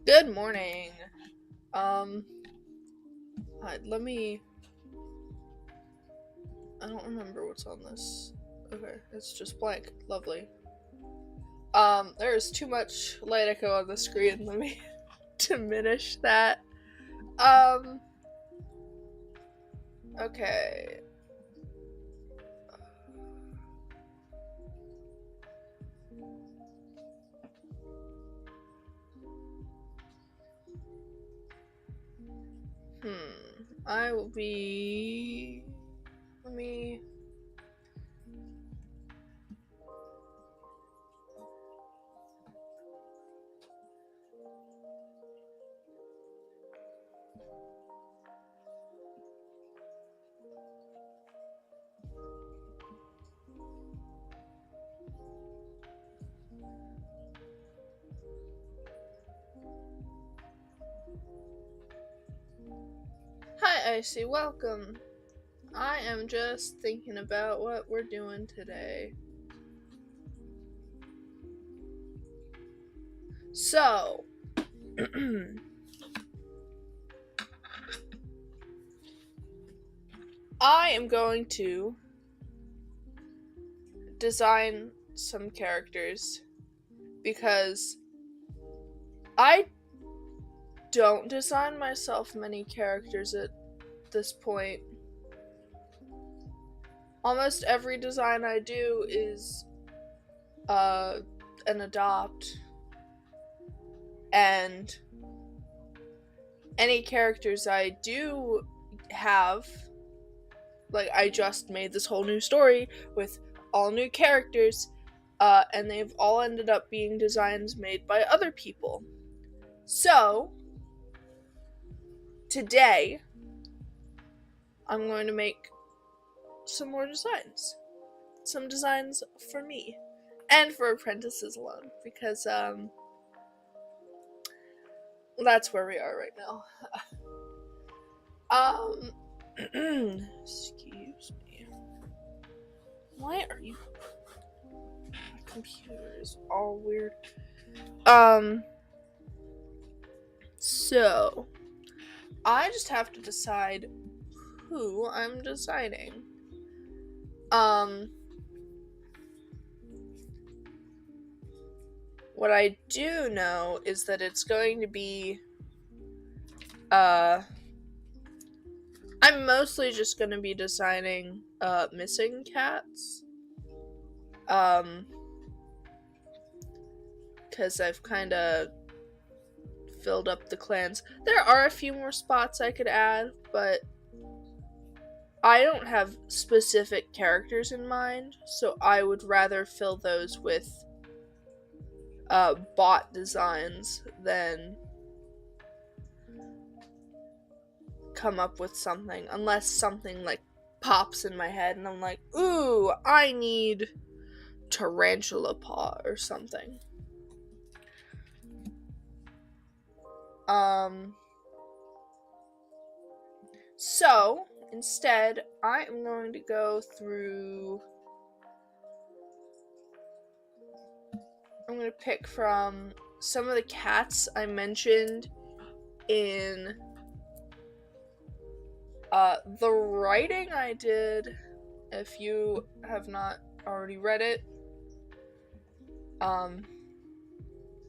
Good morning. I don't remember what's on this. Okay, it's just blank. Lovely. There is too much light echo on the screen. Let me diminish that. Okay. I will be... Let me... Hi, Icy. Welcome. I am just thinking about what we're doing today. So, I am going to design some characters because I don't design myself many characters at this point. Almost every design I do is an adopt, and any characters I do have, like I just made this whole new story with all new characters, and they've all ended up being designs made by other people. So, today, I'm going to make some more designs. Some designs for me. And for apprentices alone. Because, that's where we are right now. Excuse me. Why are you... My computer is all weird. So... I just have to decide who I'm designing. What I do know is that it's going to be, I'm mostly just going to be designing, missing cats. Because I've kind of filled up the clans. There are a few more spots I could add, but I don't have specific characters in mind, so I would rather fill those with bot designs than come up with something, unless something like pops in my head and I'm like, ooh, I need tarantula paw or something. So instead I am going to go through, I'm going to pick from some of the cats I mentioned in the writing I did. If you have not already read it,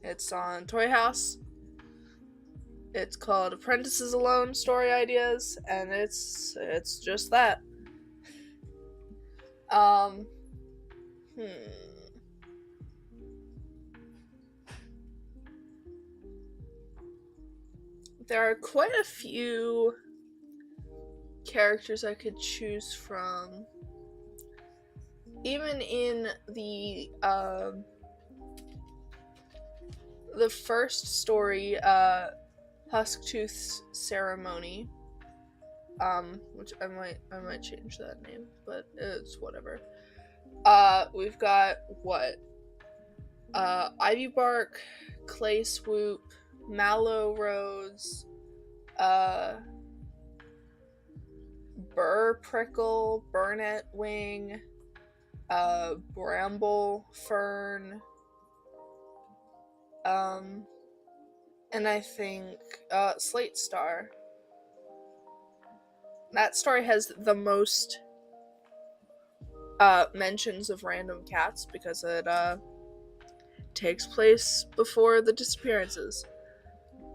it's on Toy House. It's called Apprentices Alone Story Ideas, and it's just that. There are quite a few characters I could choose from. Even in the first story, Husktooth's Ceremony, which I might change that name, but it's whatever. We've got Ivy Bark, Clay Swoop, Mallow Rose, Burr Prickle, Burnet Wing, Bramble Fern, and I think Slate Star. That story has the most mentions of random cats because it takes place before the disappearances.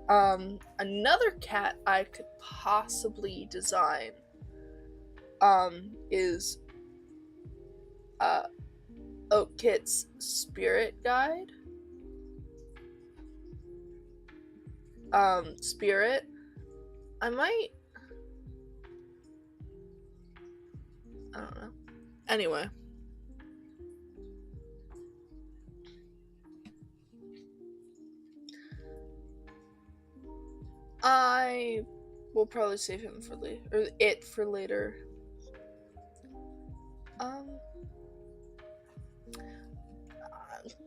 Another cat I could possibly design is Oatkit's Spirit Guide. Spirit. I don't know. Anyway. I will probably save him for later, or it for later.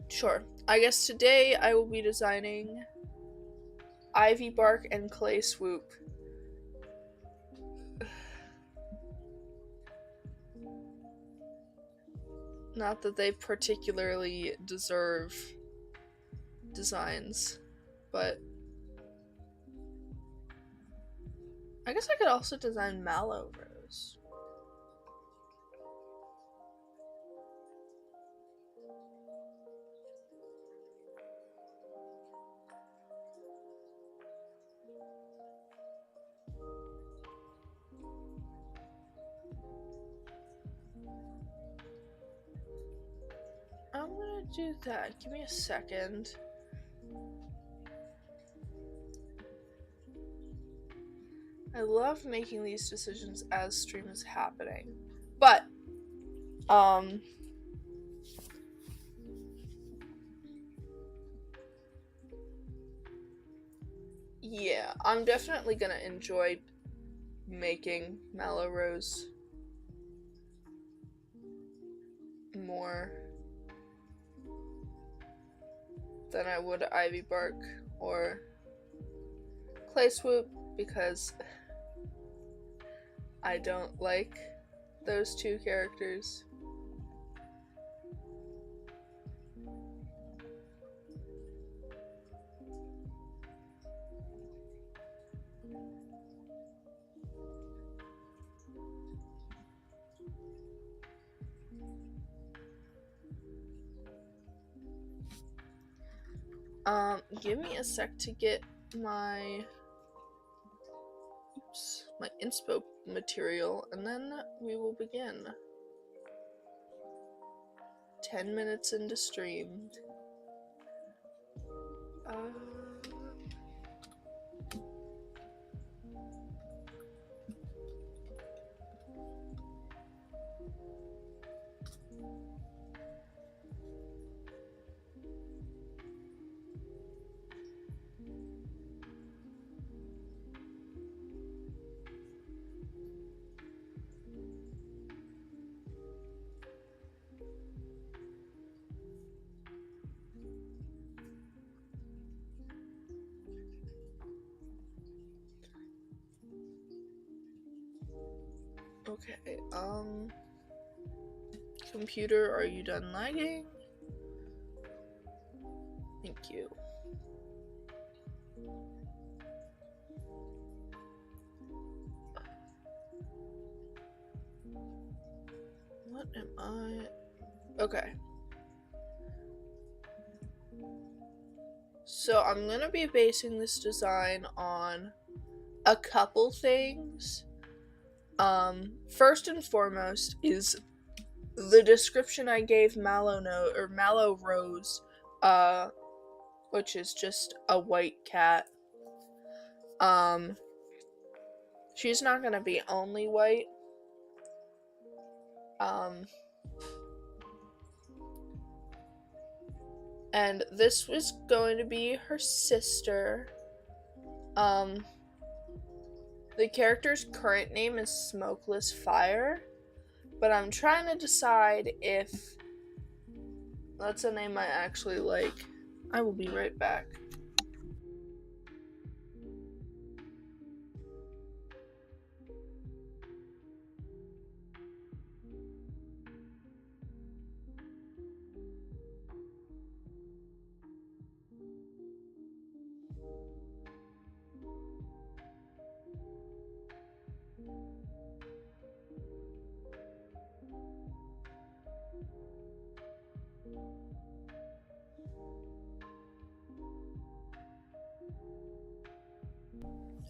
Sure. I guess today I will be designing Ivy Bark and Clay Swoop. Not that they particularly deserve designs, but I guess I could also design Mallow Rose. I'm gonna do that. Give me a second. I love making these decisions as stream is happening. But, yeah, I'm definitely gonna enjoy making Mallow Rose more than I would Ivy Bark or Clay Swoop, because I don't like those two characters. Give me a sec to get my inspo material, and then we will begin. 10 minutes into stream. Okay, computer, are you done lagging? Thank you. What am I? Okay. So I'm gonna be basing this design on a couple things. First and foremost is the description I gave Mallow Rose, which is just a white cat. She's not gonna be only white. And this was going to be her sister. The character's current name is Smokeless Fire, but I'm trying to decide if that's a name I actually like. I will be right back.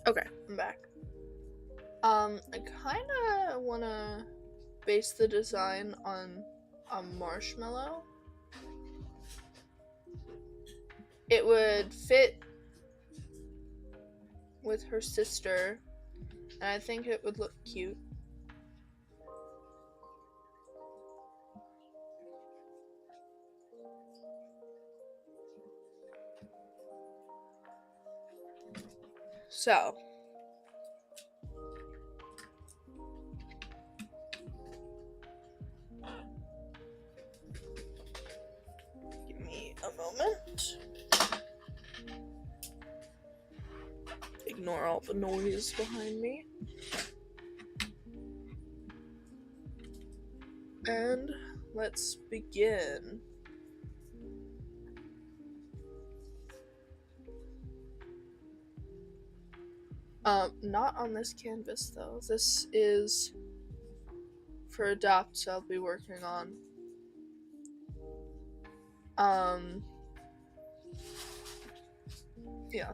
Okay, I'm back. I kinda wanna base the design on a marshmallow. It would fit with her sister, and I think it would look cute. So, give me a moment. Ignore all the noise behind me. And let's begin. Not on this canvas though. This is for Adopt I'll be working on. Yeah.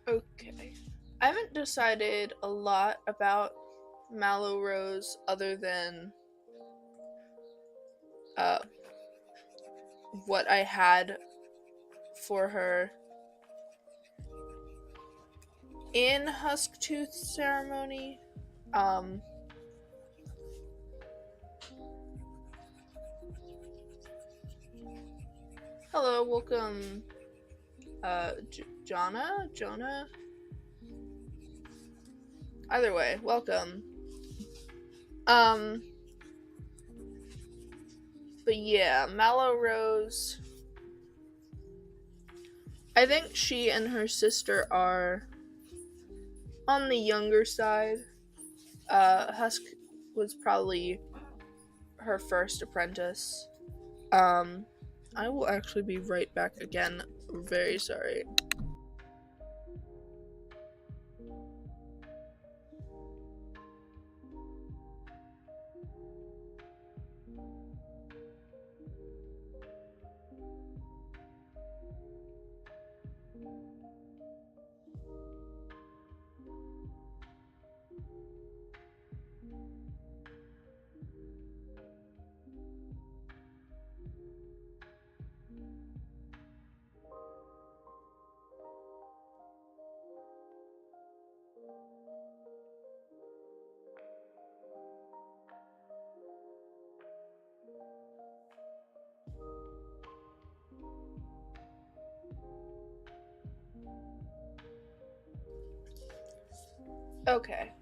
Okay. I haven't decided a lot about Mallow Rose other than what I had for her in Husktooth Ceremony. Hello, welcome, Jonah? Either way, welcome. But yeah, Mallow Rose, I think she and her sister are on the younger side. Husk was probably her first apprentice. I will actually be right back again. Very sorry. Okay.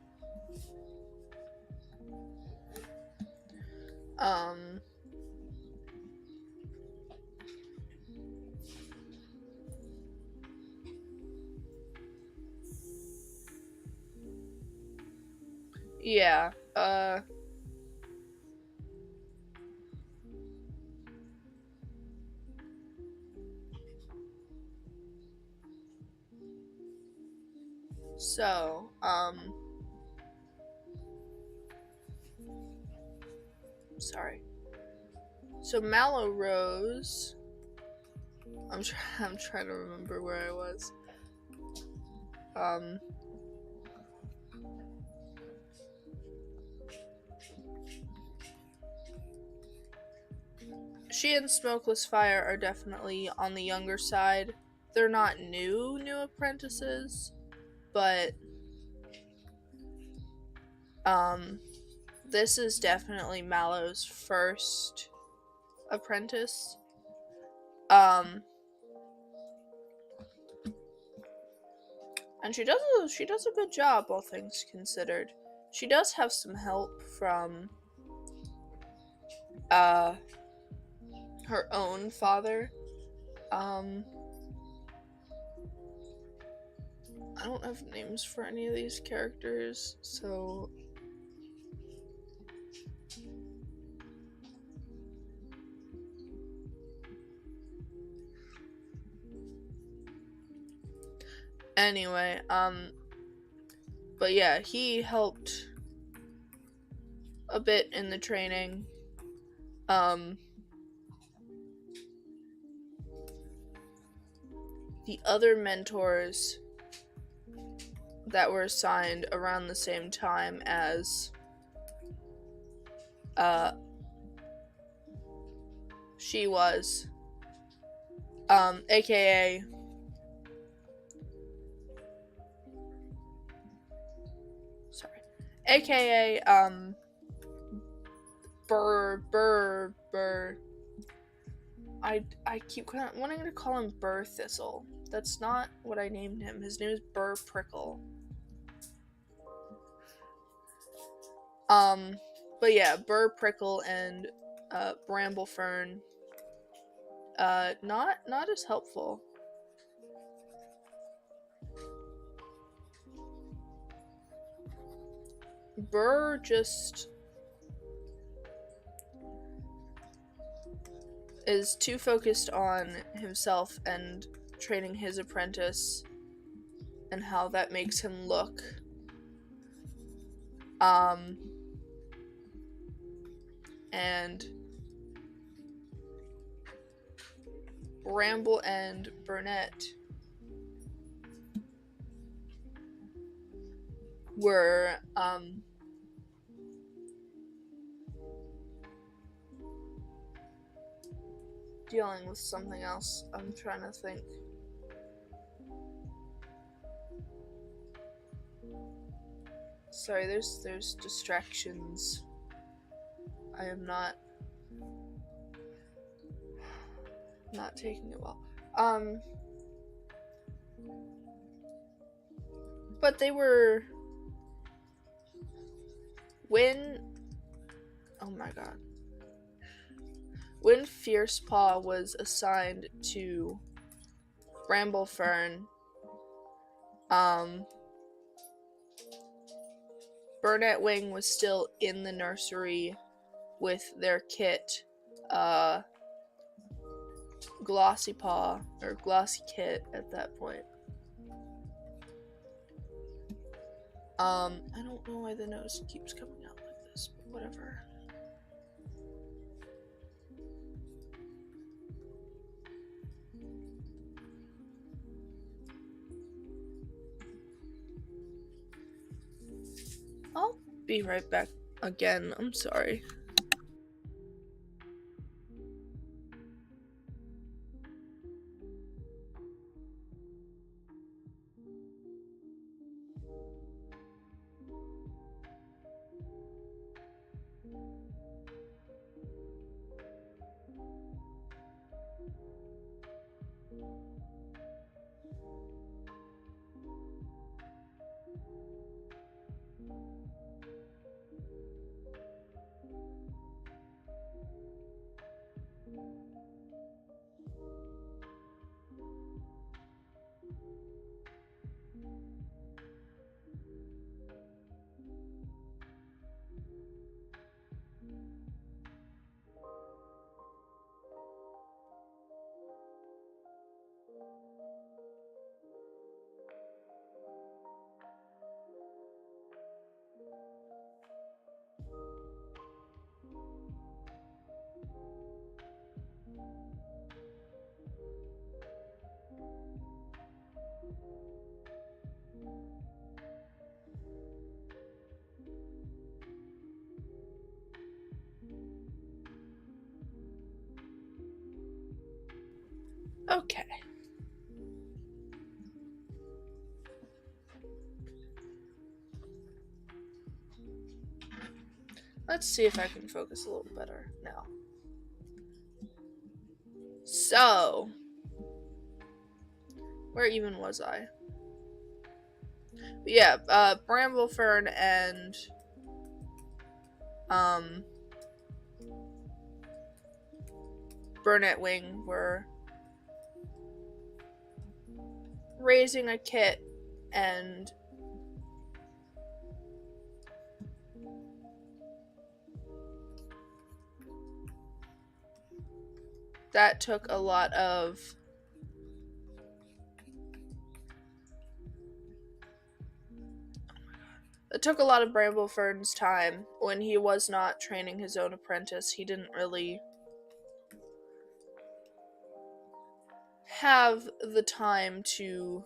Yeah. So, sorry. So Mallow Rose. I'm trying to remember where I was. She and Smokeless Fire are definitely on the younger side. They're not new apprentices, but this is definitely Mallow's first apprentice. And she does a good job, all things considered. She does have some help from her own father. I don't have names for any of these characters, so anyway, but yeah, he helped a bit in the training. The other mentors that were assigned around the same time as she was, aka Burr. I keep wanting to call him Burr Thistle. That's not what I named him. His name is Burr Prickle. But yeah, Burr Prickle and Bramblefern, not as helpful. Burr just is too focused on himself and training his apprentice and how that makes him look. And Bramble and Burnett were dealing with something else. I'm trying to think. Sorry, there's distractions. I am not taking it well. But they were oh my god. When Fiercepaw was assigned to Bramblefern, Burnett Wing was still in the nursery with their kit, Glossy Paw, or Glossy Kit at that point. I don't know why the nose keeps coming out like this, but whatever. I'll be right back again. I'm sorry. Okay. Let's see if I can focus a little better now. So, where even was I? But yeah, Bramblefern and Burnett Wing were raising a kit, and that took a lot of Bramblefern's time. When he was not training his own apprentice, he didn't really have the time to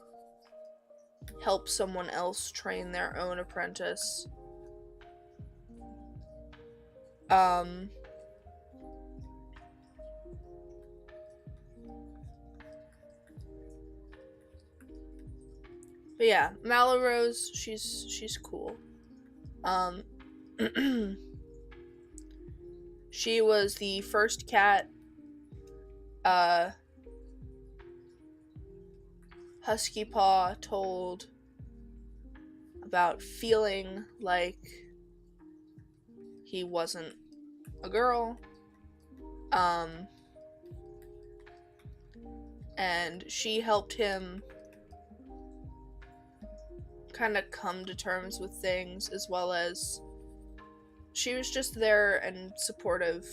help someone else train their own apprentice. But yeah, Malorose, she's cool. She was the first cat Husky Paw told about feeling like he wasn't a girl. And she helped him kind of come to terms with things, as well as she was just there and supportive.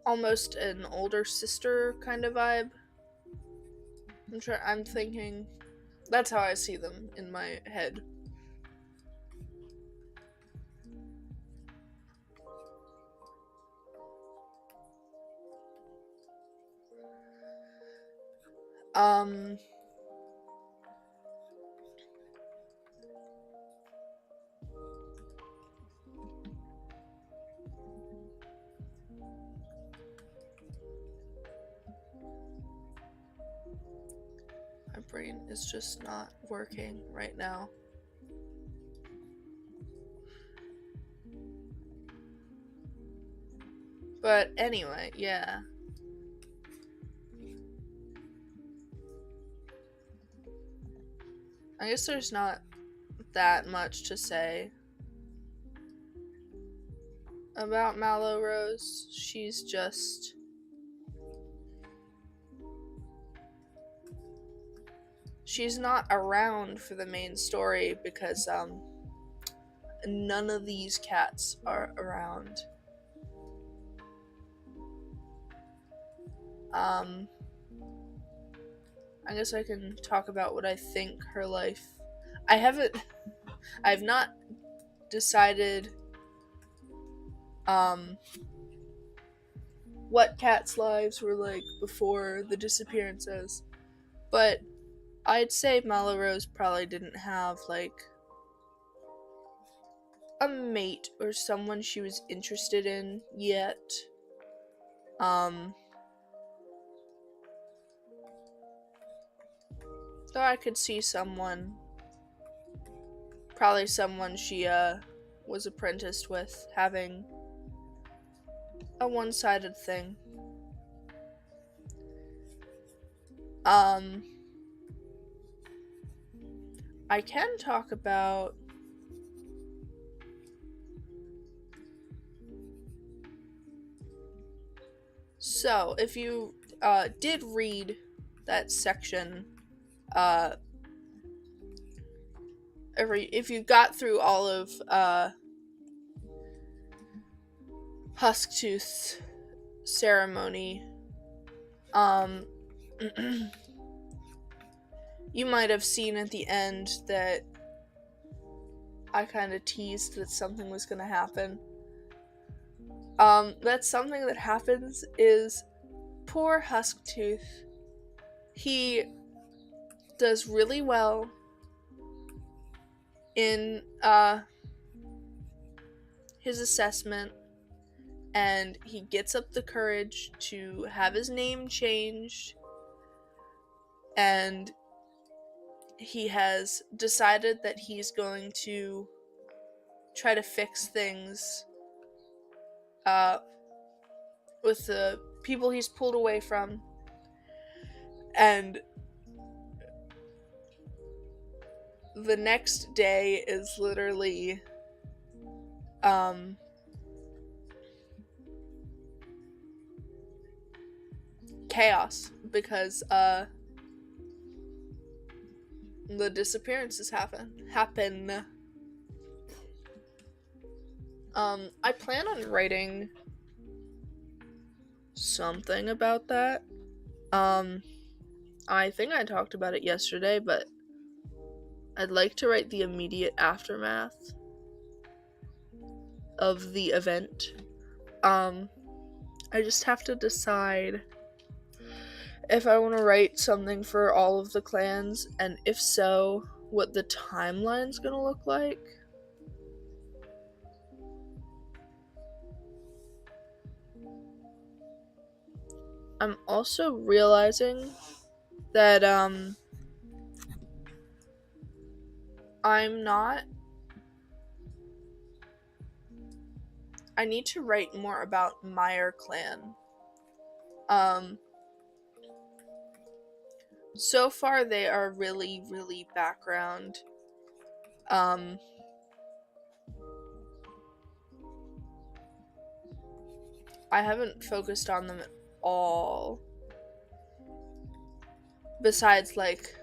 Almost an older sister kind of vibe. I'm thinking that's how I see them in my head. My brain is just not working right now. But anyway, yeah. I guess there's not that much to say about Malorose. She's just she's not around for the main story because none of these cats are around. I guess I can talk about what I think her life. I've not decided what cats' lives were like before the disappearances, but I'd say Malorose probably didn't have like a mate or someone she was interested in yet. Though I could see probably someone she was apprenticed with, having a one-sided thing. I can talk about so if you did read that section, if you got through all of Husktooth's ceremony, you might have seen at the end that I kind of teased that something was going to happen. That's something that happens is poor Husktooth. He does really well in his assessment, and he gets up the courage to have his name changed, and he has decided that he's going to try to fix things with the people he's pulled away from. And the next day is literally chaos, because the disappearances happen. I plan on writing something about that. I think I talked about it yesterday, but I'd like to write the immediate aftermath of the event. I just have to decide if I want to write something for all of the clans, and if so, what the timeline's gonna look like. I'm also realizing that I need to write more about Meyer clan. So far they are really, really background. I haven't focused on them at all. Besides, like,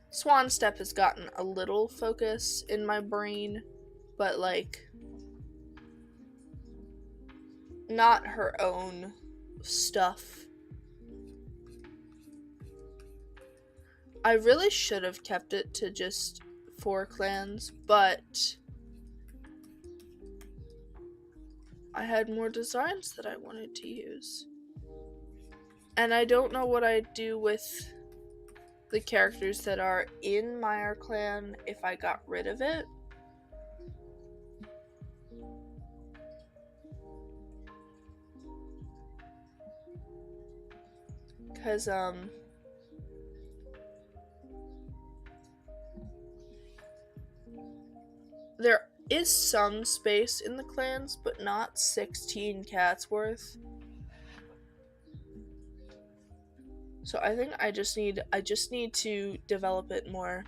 Swan Step has gotten a little focus in my brain, but, like, not her own stuff. I really should have kept it to just 4 clans, but I had more designs that I wanted to use. And I don't know what I'd do with the characters that are in Meyer clan if I got rid of it. Because, there is some space in the clans, but not 16 cats worth. So I think I just need to develop it more.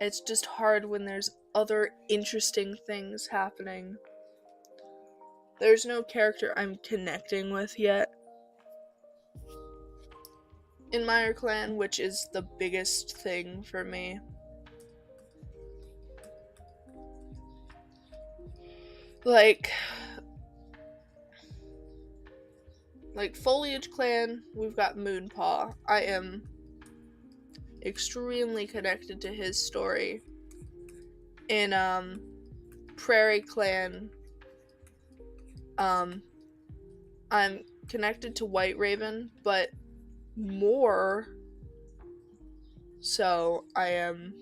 It's just hard when there's other interesting things happening. There's no character I'm connecting with yet in Meyer clan, which is the biggest thing for me. Like Foliage clan, we've got Moonpaw. I am extremely connected to his story. In Prairie clan, I'm connected to White Raven, but more so I am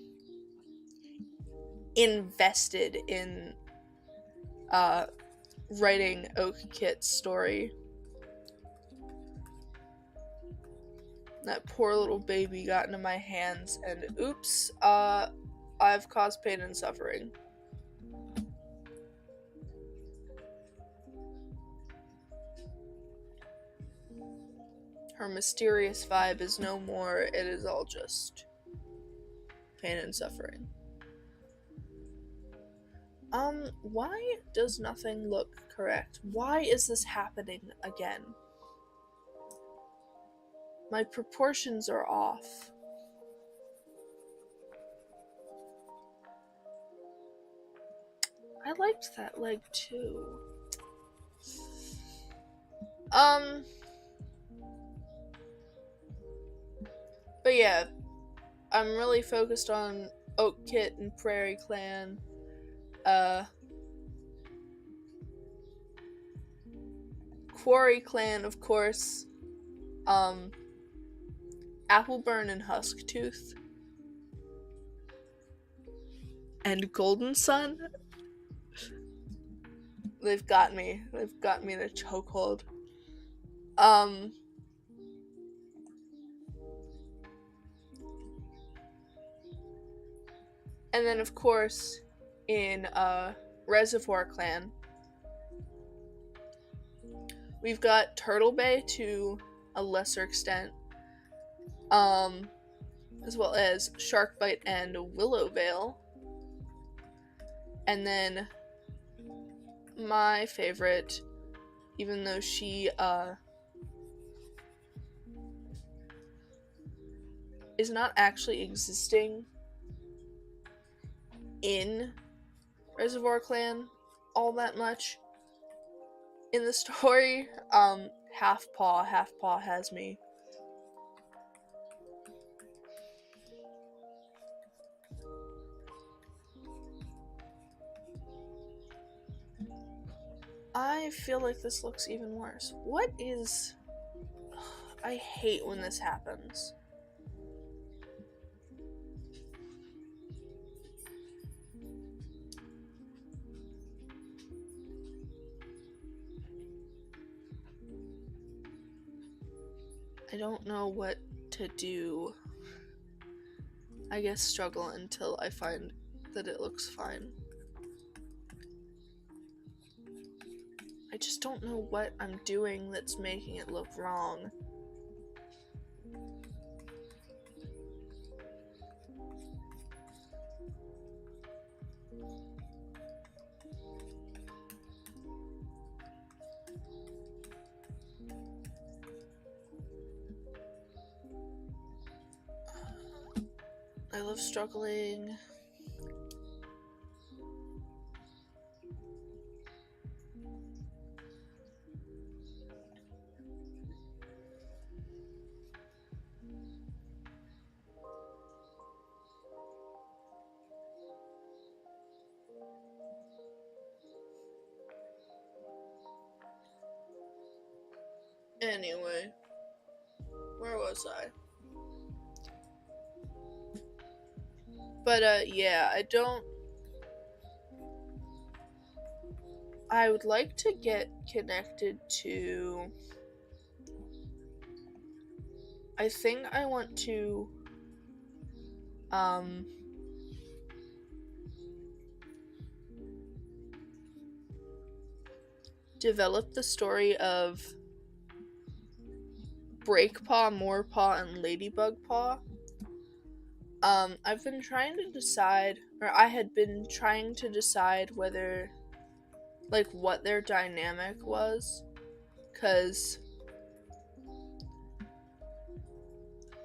invested in writing Oak Kit's story. That poor little baby got into my hands, and oops, I've caused pain and suffering. Her mysterious vibe is no more, it is all just pain and suffering. Why does nothing look correct? Why is this happening again? My proportions are off. I liked that leg too. But yeah, I'm really focused on Oak Kit and Prairie Clan. Quarry Clan, of course. Appleburn and Husktooth. and Golden Sun. They've got me. They've got me in a chokehold. And then of course, in Reservoir Clan, we've got Turtle Bay to a lesser extent, as well as Sharkbite and Willowvale. And then my favorite, even though she is not actually existing in Reservoir Clan all that much in the story, Half Paw has me. I feel like this looks even worse. What is... I hate when this happens. I don't know what to do. I guess struggle until I find that it looks fine. I just don't know what I'm doing that's making it look wrong. I love struggling. Anyway, where was I? But yeah, I would like to get connected to... I think I want to develop the story of Breakpaw, Morepaw, and Ladybug Paw. I've been trying to decide, or I had been trying to decide whether, like, what their dynamic was, because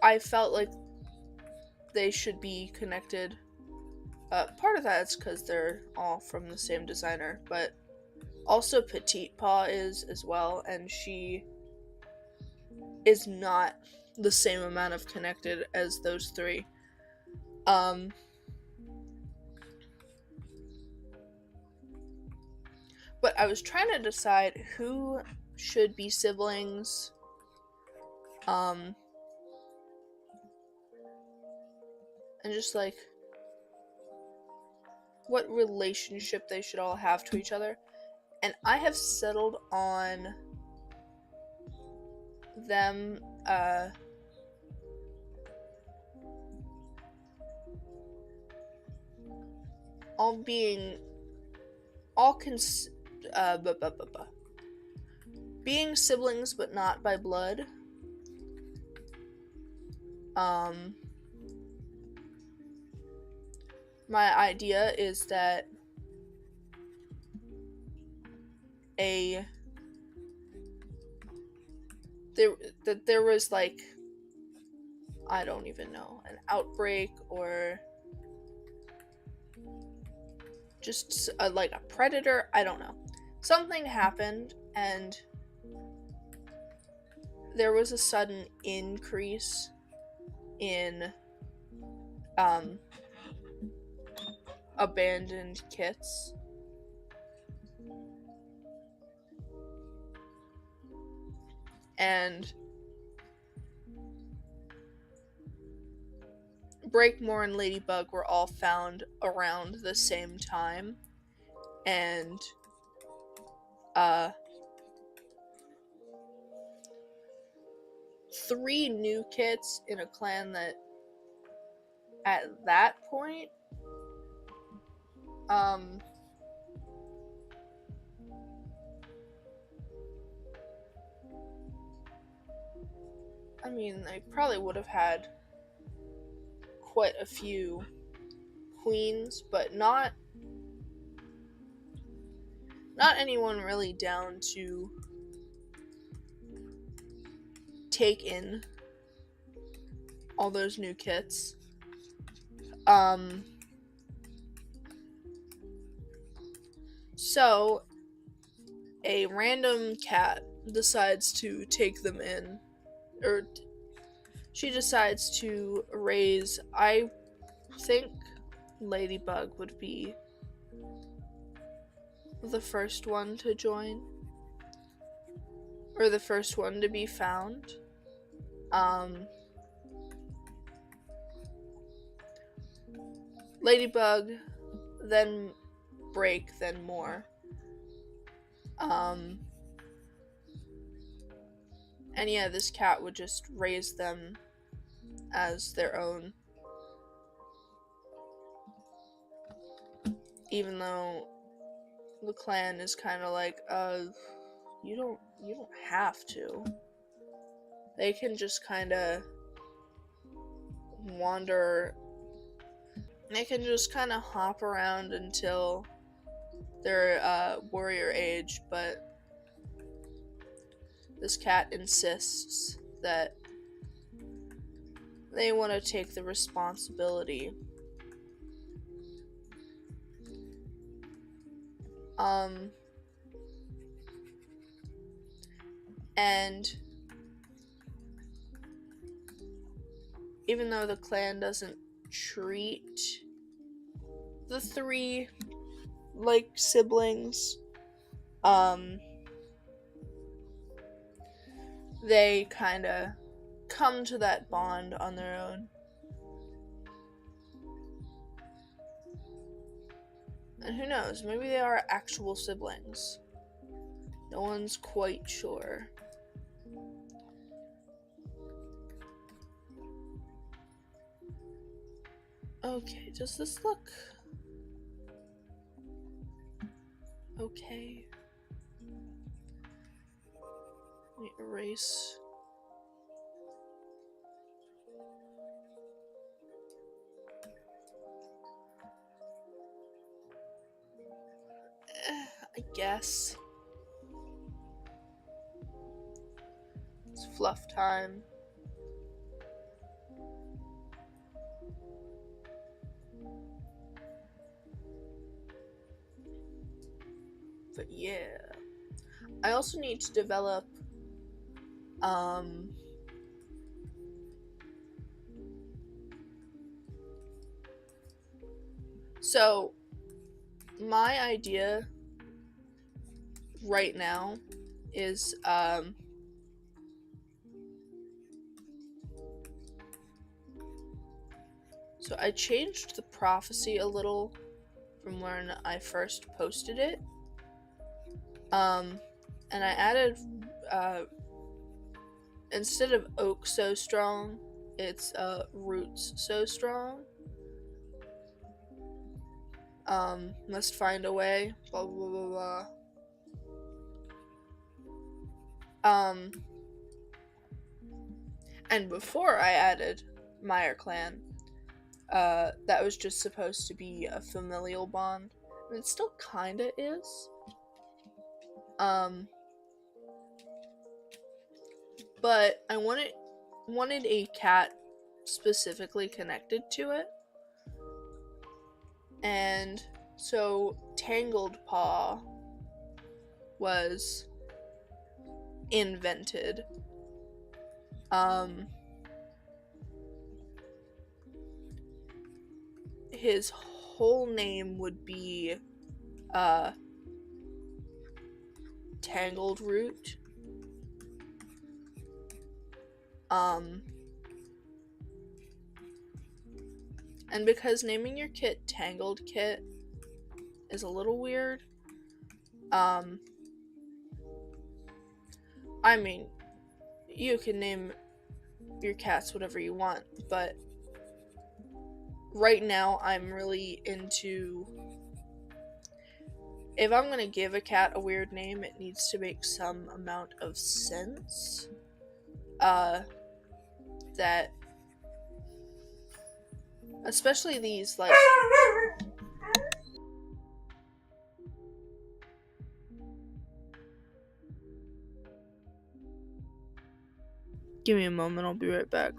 I felt like they should be connected. Part of that is because they're all from the same designer, but also Petite Paw is as well, and she is not the same amount of connected as those three. But I was trying to decide who should be siblings, and just like what relationship they should all have to each other. And I have settled on them all being being siblings but not by blood. My idea is that there was like, I don't even know, an outbreak or just like a predator, I don't know. Something happened and there was a sudden increase in abandoned kits. And Breakmore and Ladybug were all found around the same time, and 3 new kits in a clan that at that point I mean, they probably would have had quite a few queens, but not anyone really down to take in all those new kits. So a random cat decides to take them in, or she decides to raise, I think Ladybug would be the first one to join, or the first one to be found. Ladybug, then Break, then More. And yeah, this cat would just raise them as their own, even though the clan is kind of like, you don't have to. They can just kind of wander. They can just kind of hop around until they're warrior age, but this cat insists that they want to take the responsibility. And even though the clan doesn't treat the 3 like siblings, they kind of come to that bond on their own. And who knows, maybe they are actual siblings. No one's quite sure. Okay, does this look okay? Let me erase. I guess. It's fluff time. But yeah. I also need to develop so my idea right now is so I changed the prophecy a little from when I first posted it, and I added instead of oak so strong, it's roots so strong. Must find a way, blah blah blah blah. And before I added Meyer Clan, that was just supposed to be a familial bond, and it still kinda is. But I wanted a cat specifically connected to it. And so Tangled Paw was invented. His whole name would be Tangled Root. And because naming your kit Tangled Kit is a little weird, I mean, you can name your cats whatever you want, but right now I'm really into, if I'm gonna give a cat a weird name, it needs to make some amount of sense. That, especially these, like, give me a moment, I'll be right back.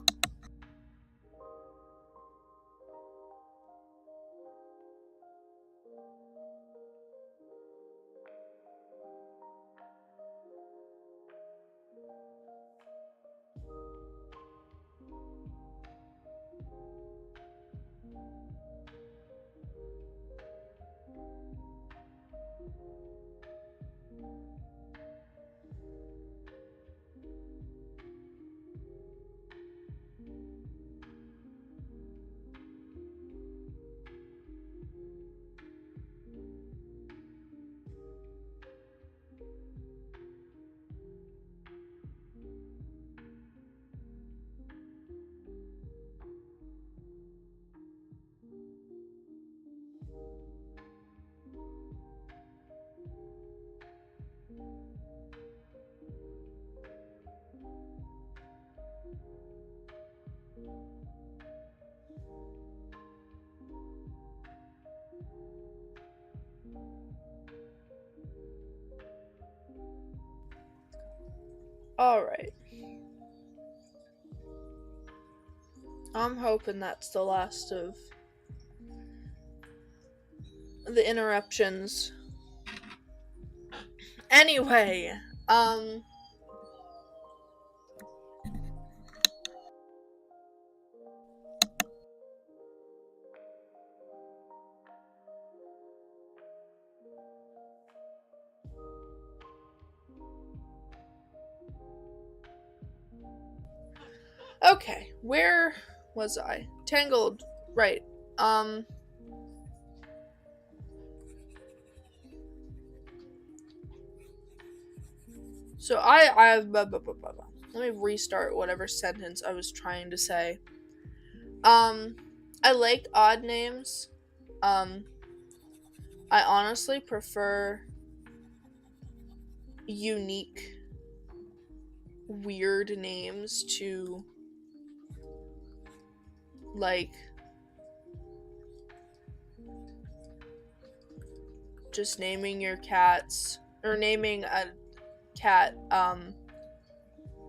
Alright. I'm hoping that's the last of the interruptions. Anyway, okay, where was I? Tangled, right. So let me restart whatever sentence I was trying to say. I like odd names. I honestly prefer unique, weird names to, like, just naming your cats, or naming a cat,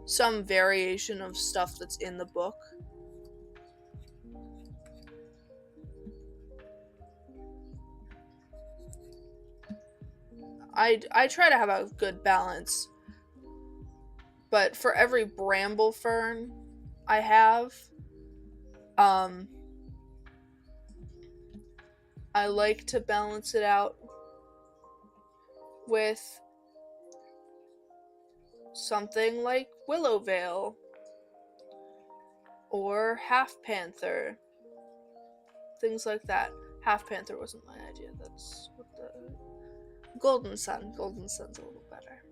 some variation of stuff that's in the book. I try to have a good balance, but for every bramble fern I have, I like to balance it out with something like Willowvale or Half Panther, things like that. Half Panther wasn't my idea. That's what the Golden Sun. Golden Sun's a little better.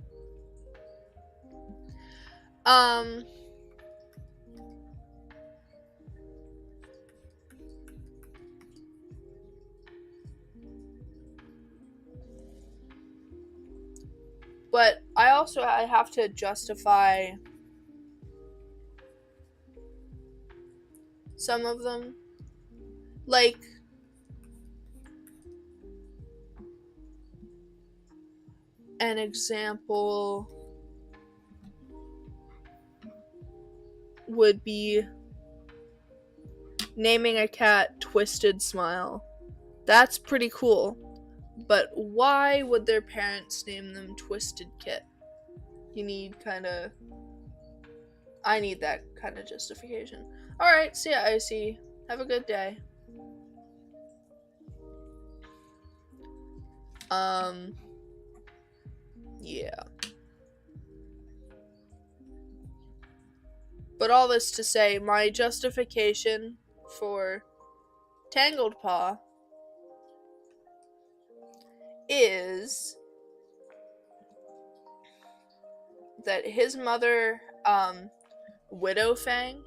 But I have to justify some of them. Like, an example would be naming a cat Twisted Smile. That's pretty cool. But why would their parents name them Twisted Kit? I need that kind of justification. Alright, see ya, Icy. Have a good day. Yeah. But all this to say, my justification for Tangled Paw is that his mother, Widow Fang,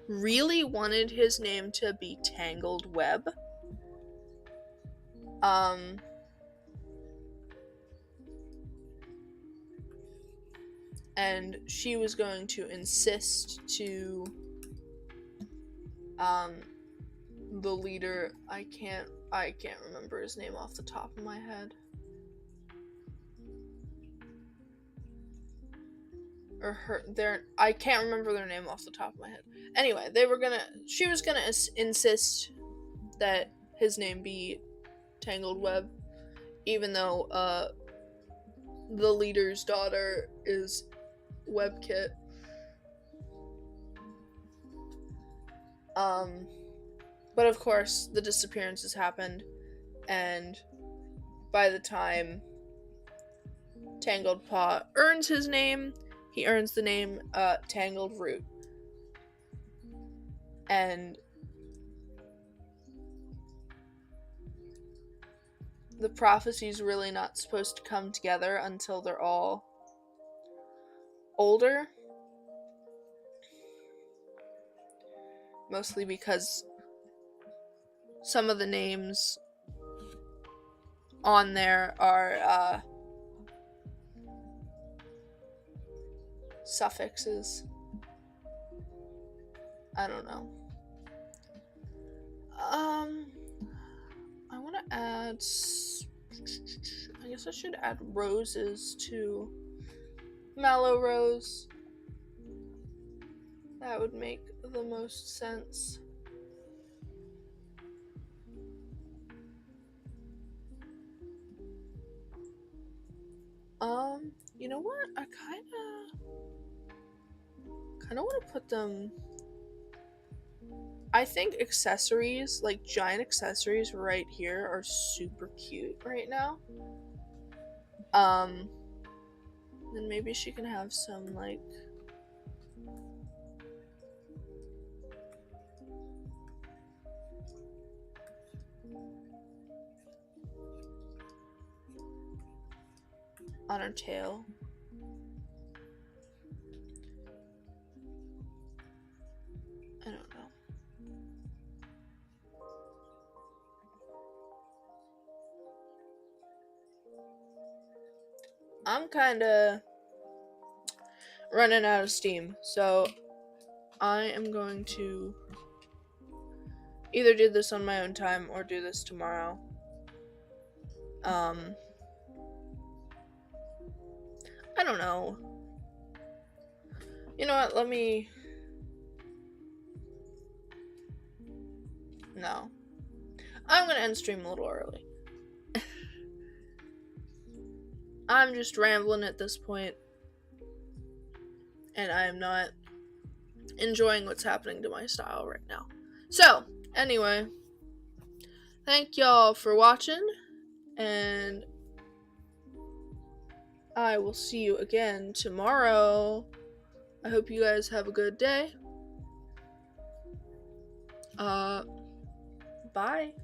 really wanted his name to be Tangled Web. And she was going to insist to the leader, I can't remember his name off the top of my head. I can't remember their name off the top of my head. Anyway, she was gonna insist that his name be Tangled Web, even though the leader's daughter is WebKit. But of course, the disappearances happened, and by the time Tangled Paw earns his name, he earns the name Tangled Root. And the prophecy's really not supposed to come together until they're all older. Mostly because some of the names on there are suffixes. I don't know. I want to add, I guess I should add roses to Mallow Rose. That would make the most sense. You know what? I kind of want to put them. I think accessories, like giant accessories right here, are super cute right now. Then maybe she can have some, like, on her tail. I don't know. I'm kinda running out of steam, so I am going to either do this on my own time or do this tomorrow. I don't know. You know what, no. I'm gonna end stream a little early. I'm just rambling at this point, and I am not enjoying what's happening to my style right now. So, anyway, thank y'all for watching, and I will see you again tomorrow. I hope you guys have a good day. Bye.